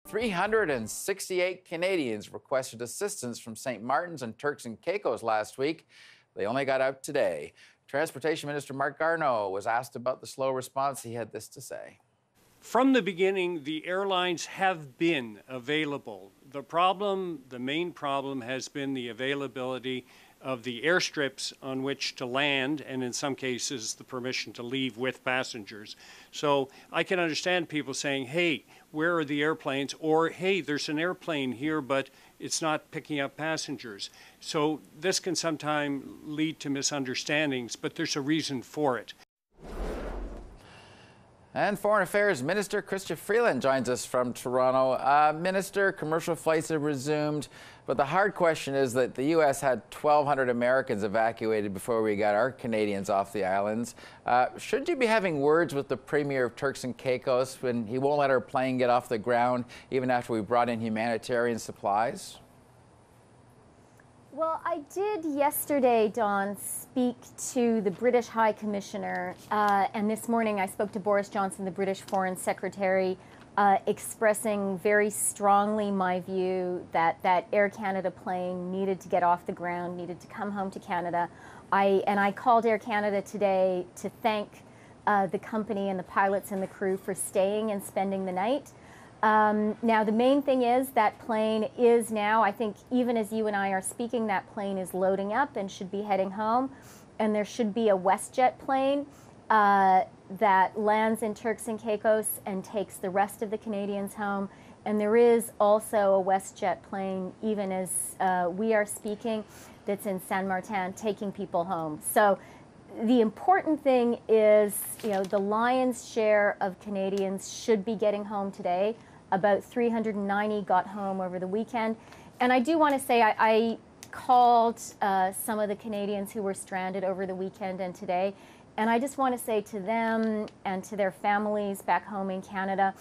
368 Canadians requested assistance from St. Martin's and Turks and Caicos last week. They only got out today. Transportation Minister Marc Garneau was asked about the slow response. He had this to say. From the beginning, the airlines have been available. The main problem has been the availability of the airstrips on which to land, and in some cases, the permission to leave with passengers. So I can understand people saying, hey, where are the airplanes? Or, hey, there's an airplane here, but it's not picking up passengers. So this can sometimes lead to misunderstandings, but there's a reason for it. And Foreign Affairs Minister Chrystia Freeland joins us from Toronto. Minister, commercial flights have resumed, but the hard question is that the U.S. had 1,200 Americans evacuated before we got our Canadians off the islands. Should you be having words with the Premier of Turks and Caicos when he won't let our plane get off the ground even after we brought in humanitarian supplies? Well, I did yesterday, Don, speak to the British High Commissioner, and this morning I spoke to Boris Johnson, the British Foreign Secretary, expressing very strongly my view that that Air Canada plane needed to get off the ground, needed to come home to Canada. I called Air Canada today to thank the company and the pilots and the crew for staying and spending the night. Now, the main thing is that plane is now, I think even as you and I are speaking, that plane is loading up and should be heading home. And there should be a WestJet plane that lands in Turks and Caicos and takes the rest of the Canadians home. And there is also a WestJet plane, even as we are speaking, that's in Saint Martin taking people home. So the important thing is, the lion's share of Canadians should be getting home today. About 390 got home over the weekend. And I do want to say I called some of the Canadians who were stranded over the weekend and today. And I just want to say to them and to their families back home in Canada,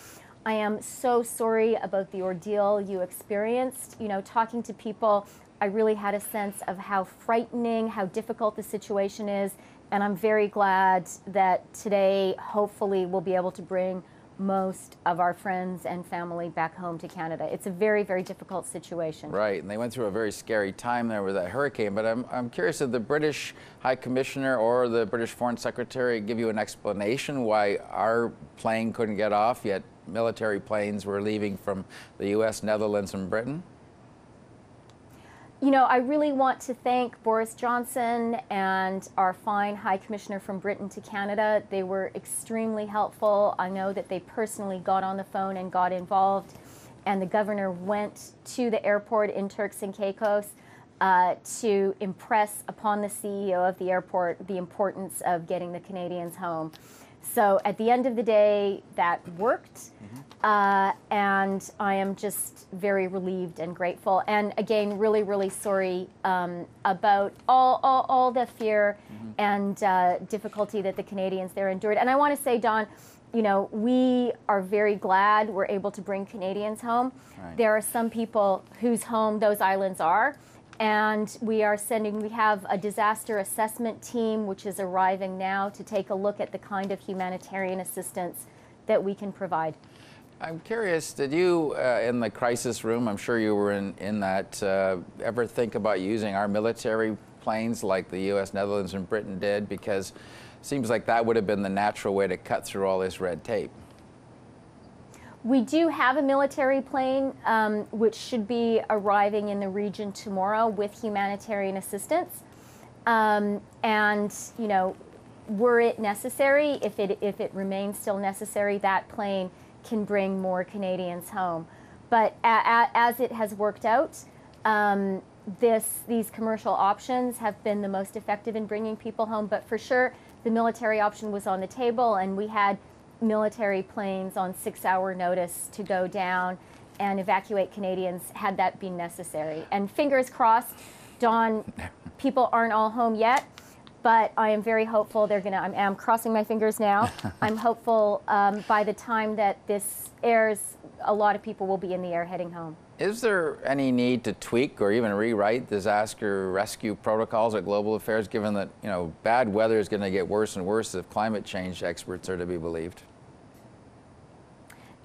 I am so sorry about the ordeal you experienced. Talking to people, I really had a sense of how frightening, how difficult the situation is. And I'm very glad that today, hopefully, we'll be able to bring most of our friends and family back home to Canada. It's a very, very difficult situation. Right, and they went through a very scary time there with that hurricane. But I'm curious, did the British High Commissioner or the British Foreign Secretary give you an explanation why our plane couldn't get off, yet military planes were leaving from the U.S., Netherlands, and Britain? I really want to thank Boris Johnson and our fine High Commissioner from Britain to Canada. They were extremely helpful. I know that they personally got on the phone and got involved, and the governor went to the airport in Turks and Caicos to impress upon the CEO of the airport the importance of getting the Canadians home. So at the end of the day, that worked, and I am just very relieved and grateful. And again, really, really sorry about all the fear and difficulty that the Canadians there endured. And I want to say, Don, we are very glad we're able to bring Canadians home. Right. There are some people whose home those islands are. And we have a disaster assessment team which is arriving now to take a look at the kind of humanitarian assistance that we can provide. I'm curious, did you, in the crisis room, I'm sure you were in that, ever think about using our military planes like the U.S., Netherlands, and Britain did? Because it seems like that would have been the natural way to cut through all this red tape. We do have a military plane which should be arriving in the region tomorrow with humanitarian assistance. And, were it necessary, if it remains still necessary, that plane can bring more Canadians home. But as it has worked out, these commercial options have been the most effective in bringing people home. But for sure, the military option was on the table, and we had military planes on 6-hour notice to go down and evacuate Canadians had that been necessary. And fingers crossed, Don, people aren't all home yet, but I am very hopeful I'm crossing my fingers now. I'm hopeful by the time that this airs, a lot of people will be in the air heading home. Is there any need to tweak or even rewrite disaster rescue protocols at Global Affairs, given that, bad weather is going to get worse and worse if climate change experts are to be believed?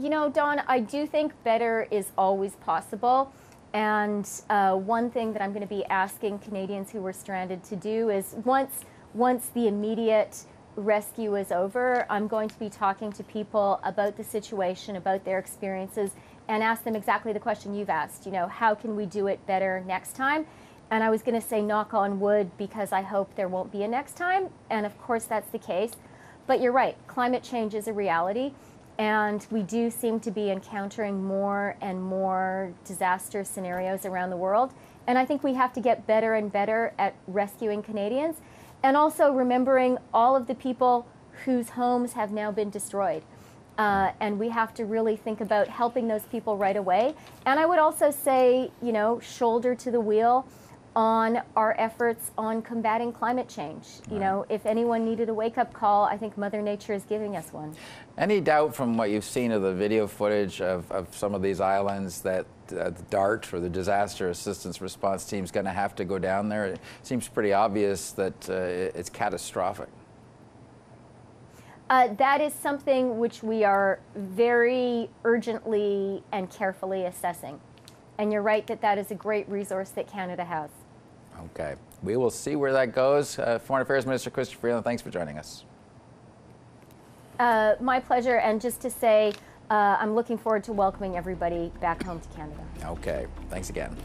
You know, Dawn, I do think better is always possible. And one thing that I'm going to be asking Canadians who were stranded to do is once the immediate rescue is over, I'm going to be talking to people about the situation, about their experiences, and ask them exactly the question you've asked. You know, how can we do it better next time? And I was going to say knock on wood because I hope there won't be a next time. And of course that's the case. But you're right, climate change is a reality. And we do seem to be encountering more and more disaster scenarios around the world. And I think we have to get better and better at rescuing Canadians. And also remembering all of the people whose homes have now been destroyed. And we have to really think about helping those people right away. And I would also say, you know, shoulder to the wheel on our efforts on combating climate change. You know, if anyone needed a wake-up call, I think Mother Nature is giving us one. Any doubt from what you've seen of the video footage of some of these islands that the DART, or the Disaster Assistance Response Team, is going to have to go down there? It seems pretty obvious that it's catastrophic. That is something which we are very urgently and carefully assessing. And you're right that that is a great resource that Canada has. Okay. We will see where that goes. Foreign Affairs Minister Chrystia Freeland, thanks for joining us. My pleasure. And just to say, I'm looking forward to welcoming everybody back home to Canada. Okay. Thanks again.